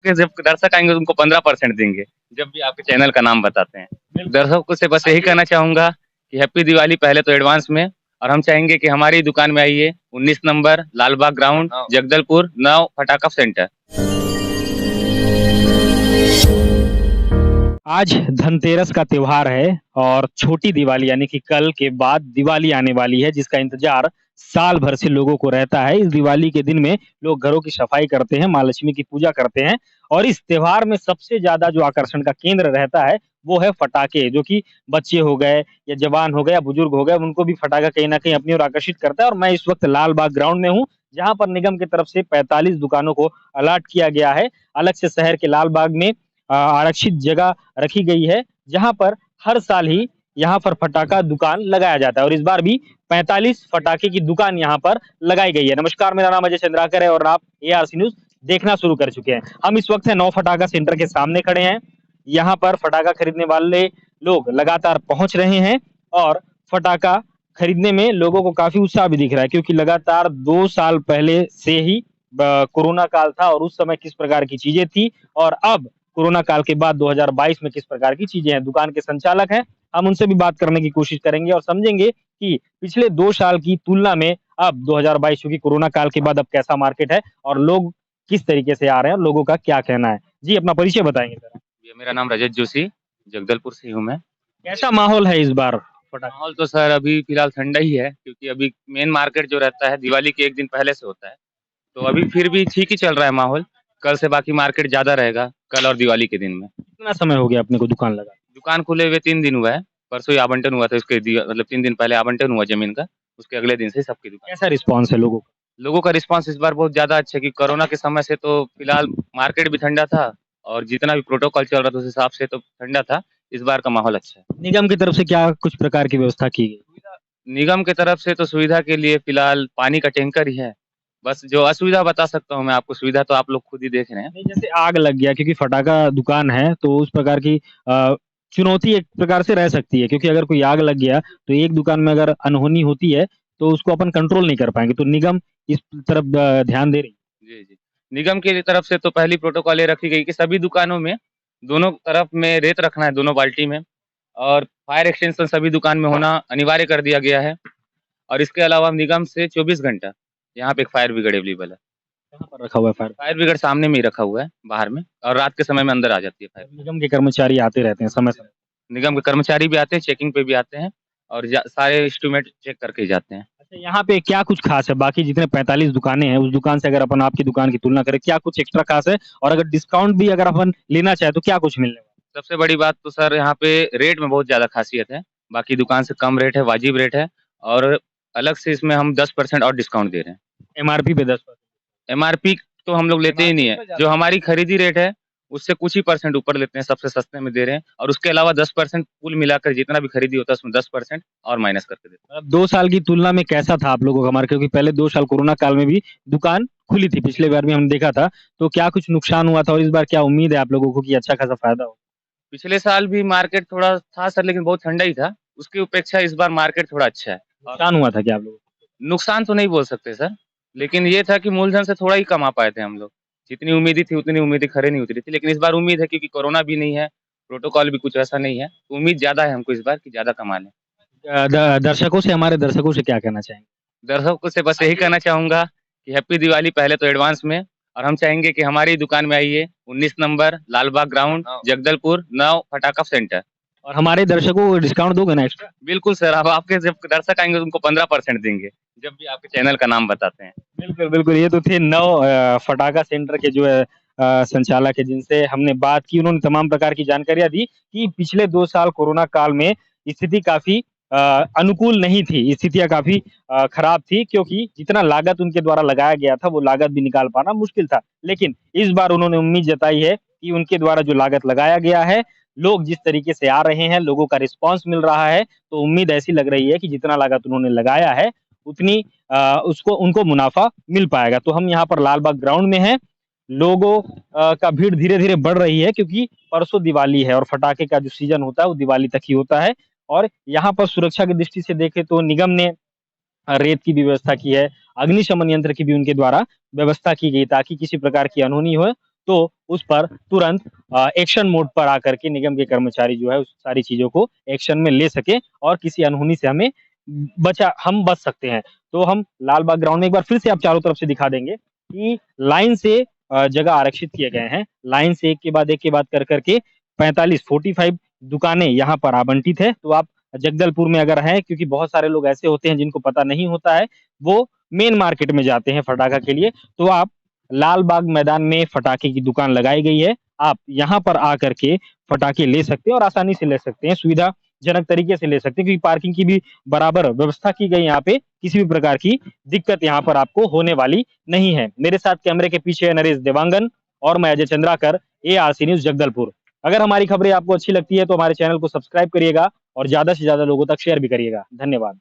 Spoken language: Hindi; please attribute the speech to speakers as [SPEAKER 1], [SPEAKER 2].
[SPEAKER 1] आपके जब दर्शक आएँगे तो उनको 15% देंगे, जब भी आपके चैनल का नाम बताते हैं। दर्शकों से बस यही कहना चाहूँगा कि हैप्पी दिवाली पहले तो एडवांस में, और हम चाहेंगे कि हमारी दुकान में आइए, 19 नंबर लालबाग ग्राउंड, जगदलपुर, नव फटाका सेंटर।
[SPEAKER 2] आज धनतेरस का त्योहार है और छोटी दिवाली यानी कि कल के बाद दिवाली आने वाली है, जिसका इंतजार साल भर से लोगों को रहता है। इस दिवाली के दिन में लोग घरों की सफाई करते हैं, माँ लक्ष्मी की पूजा करते हैं और इस त्योहार में सबसे ज्यादा जो आकर्षण का केंद्र रहता है वो है फटाके, जो कि बच्चे हो गए या जवान हो गए या बुजुर्ग हो गए, उनको भी फटाका कहीं ना कहीं अपनी ओर आकर्षित करता है। और मैं इस वक्त लाल बाग ग्राउंड में हूँ, जहाँ पर निगम की तरफ से 45 दुकानों को अलॉट किया गया है। अलग से शहर के लाल बाग में आरक्षित जगह रखी गई है, जहां पर हर साल ही यहाँ पर फटाका दुकान लगाया जाता है और इस बार भी 45 फटाके की दुकान यहाँ पर लगाई गई है। नमस्कार, मेरा नाम अजय चंद्राकर है और आप ARC न्यूज देखना शुरू कर चुके हैं। हम इस वक्त है नौ फटाका सेंटर के सामने खड़े हैं। यहाँ पर फटाका खरीदने वाले लोग लगातार पहुंच रहे हैं और फटाका खरीदने में लोगों को काफी उत्साह भी दिख रहा है, क्योंकि लगातार 2 साल पहले से ही कोरोना काल था और उस समय किस प्रकार की चीजें थी और अब कोरोना काल के बाद 2022 में किस प्रकार की चीजें हैं। दुकान के संचालक हैं, हम उनसे भी बात करने की कोशिश करेंगे और समझेंगे कि पिछले 2 साल की तुलना में अब 2022 चूंकि कोरोना काल के बाद अब कैसा मार्केट है और लोग किस तरीके से आ रहे हैं और लोगों का क्या कहना है। जी, अपना परिचय बताएंगे जरा।
[SPEAKER 1] ये मेरा नाम रजत जोशी, जगदलपुर से हूँ मैं।
[SPEAKER 2] कैसा माहौल है इस बार फटाखे?
[SPEAKER 1] माहौल तो सर अभी फिलहाल ठंडा ही है, क्योंकि अभी मेन मार्केट जो रहता है दिवाली के 1 दिन पहले से होता है, तो अभी फिर भी ठीक ही चल रहा है माहौल। कल से बाकी मार्केट ज़्यादा रहेगा, कल और दिवाली के दिन में।
[SPEAKER 2] कितना समय हो गया अपने को दुकान लगा?
[SPEAKER 1] दुकान खुले हुए 3 दिन हुआ है, परसों ही आवंटन हुआ था, उसके मतलब 3 दिन पहले आवंटन हुआ ज़मीन का, उसके अगले दिन से सबकी दुकान।
[SPEAKER 2] कैसा रिस्पॉन्स है लोगों का?
[SPEAKER 1] लोगों का रिस्पॉन्स इस बार बहुत ज़्यादा अच्छा है, कि कोरोना के समय से तो फिलहाल मार्केट भी ठंडा था और जितना भी प्रोटोकॉल चल रहा था उस हिसाब से तो ठंडा था। इस बार का माहौल अच्छा है।
[SPEAKER 2] निगम की तरफ से क्या कुछ प्रकार की व्यवस्था की गई?
[SPEAKER 1] निगम की तरफ से तो सुविधा के लिए फिलहाल पानी का टैंकर ही है। बस जो असुविधा बता सकता हूँ मैं आपको, सुविधा तो आप लोग खुद ही देख रहे हैं।
[SPEAKER 2] नहीं, जैसे आग लग गया, क्योंकि फटाका दुकान है तो उस प्रकार की चुनौती एक प्रकार से रह सकती है, क्योंकि अगर कोई आग लग गया तो एक दुकान में अगर अनहोनी होती है तो उसको अपन कंट्रोल नहीं कर पाएंगे, तो निगम इस तरफ ध्यान दे रही है।
[SPEAKER 1] जी, जी। निगम की तरफ से तो पहली प्रोटोकॉल ये रखी गई कि सभी दुकानों में दोनों तरफ में रेत रखना है, दोनों बाल्टी में, और फायर एक्सटेंशन सभी दुकान में होना अनिवार्य कर दिया गया है। और इसके अलावा निगम से 24 घंटा यहाँ पे एक फायर ब्रिगेड अवेलेबल है।
[SPEAKER 2] कहाँ पर रखा हुआ है फायर?
[SPEAKER 1] फायर ब्रिगेड सामने में ही रखा हुआ है बाहर में, और रात के समय में अंदर आ जाती है फायर।
[SPEAKER 2] निगम के कर्मचारी आते रहते हैं समय समय?
[SPEAKER 1] निगम के कर्मचारी भी आते हैं, चेकिंग पे भी आते हैं और सारे इंस्ट्रूमेंट चेक करके ही जाते हैं।
[SPEAKER 2] अच्छा, यहाँ पे क्या कुछ खास है? बाकी जितने 45 दुकानें हैं उस दुकान से अगर अपन आपकी दुकान की तुलना करें, क्या कुछ एक्स्ट्रा खास है? और अगर डिस्काउंट भी अगर अपन लेना चाहे तो क्या कुछ मिलने वाला
[SPEAKER 1] सबसे बड़ी बात तो सर यहाँ पे रेट में बहुत ज़्यादा ख़ासियत है। बाकी दुकान से कम रेट है, वाजिब रेट है, और अलग से इसमें हम 10% और डिस्काउंट दे रहे हैं।
[SPEAKER 2] है? MRP पे 10%?
[SPEAKER 1] एमआरपी तो हम लोग लेते ही नहीं है। जो हमारी खरीदी रेट है, उससे कुछ ही परसेंट ऊपर लेते हैं, सबसे सस्ते में दे रहे हैं, और उसके अलावा 10% कुल मिलाकर जितना भी खरीदी होता है उसमें 10% और माइनस करके देते हैं।
[SPEAKER 2] मतलब 2 साल की तुलना में कैसा था आप लोगों का मार्केट? क्योंकि पहले 2 साल कोरोना काल में भी दुकान खुली थी, पिछले बार भी हमने देखा था, तो क्या कुछ नुकसान हुआ था और इस बार क्या उम्मीद है आप लोगों को कि अच्छा खासा फायदा हो?
[SPEAKER 1] पिछले साल भी मार्केट थोड़ा था सर, लेकिन बहुत ठंडा ही था। उसकी अपेक्षा इस बार मार्केट थोड़ा अच्छा है। और
[SPEAKER 2] नुकसान हुआ था क्या आप लोगों को?
[SPEAKER 1] नुकसान तो नहीं बोल सकते सर, लेकिन ये था कि मूलधन से थोड़ा ही कमा पाए थे हम लोग। जितनी उम्मीदें थी उतनी उम्मीदें खरे नहीं उतरी थी, लेकिन इस बार उम्मीद है, क्योंकि कोरोना भी नहीं है, प्रोटोकॉल भी कुछ ऐसा नहीं है, तो उम्मीद ज़्यादा है हमको इस बार कि ज़्यादा कमा लें।
[SPEAKER 2] दर्शकों से, हमारे दर्शकों से क्या कहना चाहेंगे?
[SPEAKER 1] दर्शकों से बस यही कहना चाहूँगा कि हैप्पी दिवाली पहले तो एडवांस में, और हम चाहेंगे कि हमारी दुकान में आइए, 19 नंबर लालबाग ग्राउंड, जगदलपुर, नव फटाका सेंटर।
[SPEAKER 2] और हमारे दर्शकों को डिस्काउंट दोगे ना एक्स्ट्रा?
[SPEAKER 1] बिल्कुल सर, अब आपके जब दर्शक आएँगे तो उनको 15% देंगे, जब भी आपके चैनल का नाम बताते हैं।
[SPEAKER 2] बिल्कुल, बिल्कुल। ये तो थे 9 फटाका सेंटर के जो है संचालक है, जिनसे हमने बात की। उन्होंने तमाम प्रकार की जानकारियाँ दी कि पिछले 2 साल कोरोना काल में स्थिति काफ़ी अनुकूल नहीं थी, स्थितियाँ काफ़ी खराब थी, क्योंकि जितना लागत उनके द्वारा लगाया गया था, वो लागत भी निकाल पाना मुश्किल था। लेकिन इस बार उन्होंने उम्मीद जताई है कि उनके द्वारा जो लागत लगाया गया है, लोग जिस तरीके से आ रहे हैं, लोगों का रिस्पॉन्स मिल रहा है, तो उम्मीद ऐसी लग रही है कि जितना लागत उन्होंने लगाया है, उतनी उसको उनको मुनाफा मिल पाएगा। तो हम यहाँ पर लालबाग ग्राउंड में हैं। लोगों का भीड़ धीरे-धीरे बढ़ रही है, क्योंकि परसों दिवाली है और पटाखे का जो सीज़न होता है वो दिवाली तक ही होता है। और यहाँ पर सुरक्षा की दृष्टि से देखें तो निगम ने रेत की भी व्यवस्था की है, अग्निशमन यंत्र की भी उनके द्वारा व्यवस्था की गई, ताकि किसी प्रकार की अनहोनी हो तो उस पर तुरंत एक्शन मोड पर आकर के निगम के कर्मचारी जो है उस सारी चीज़ों को एक्शन में ले सकें और किसी अनहोनी से हम बच सकते हैं। तो हम लाल बाग ग्राउंड में एक बार फिर से आप चारों तरफ से दिखा देंगे कि लाइन से जगह आरक्षित किए गए हैं। लाइन से एक के बाद कर के 45 दुकानें यहाँ पर आवंटित है। तो आप जगदलपुर में अगर हैं, क्योंकि बहुत सारे लोग ऐसे होते हैं जिनको पता नहीं होता है, वो मेन मार्केट में जाते हैं पटाखा के लिए, तो आप लाल बाग मैदान में पटाखे की दुकान लगाई गई है। आप यहाँ पर आकर के पटाखे ले सकते हैं और आसानी से ले सकते हैं, सुविधाजनक तरीके से ले सकते हैं, क्योंकि पार्किंग की भी बराबर व्यवस्था की गई यहाँ पे। किसी भी प्रकार की दिक्कत यहाँ पर आपको होने वाली नहीं है। मेरे साथ कैमरे के पीछे है नरेश देवांगन और मैं अजय चंद्राकर, ARC न्यूज़ जगदलपुर। अगर हमारी खबरें आपको अच्छी लगती है तो हमारे चैनल को सब्सक्राइब करिएगा और ज़्यादा से ज़्यादा लोगों तक शेयर भी करिएगा। धन्यवाद।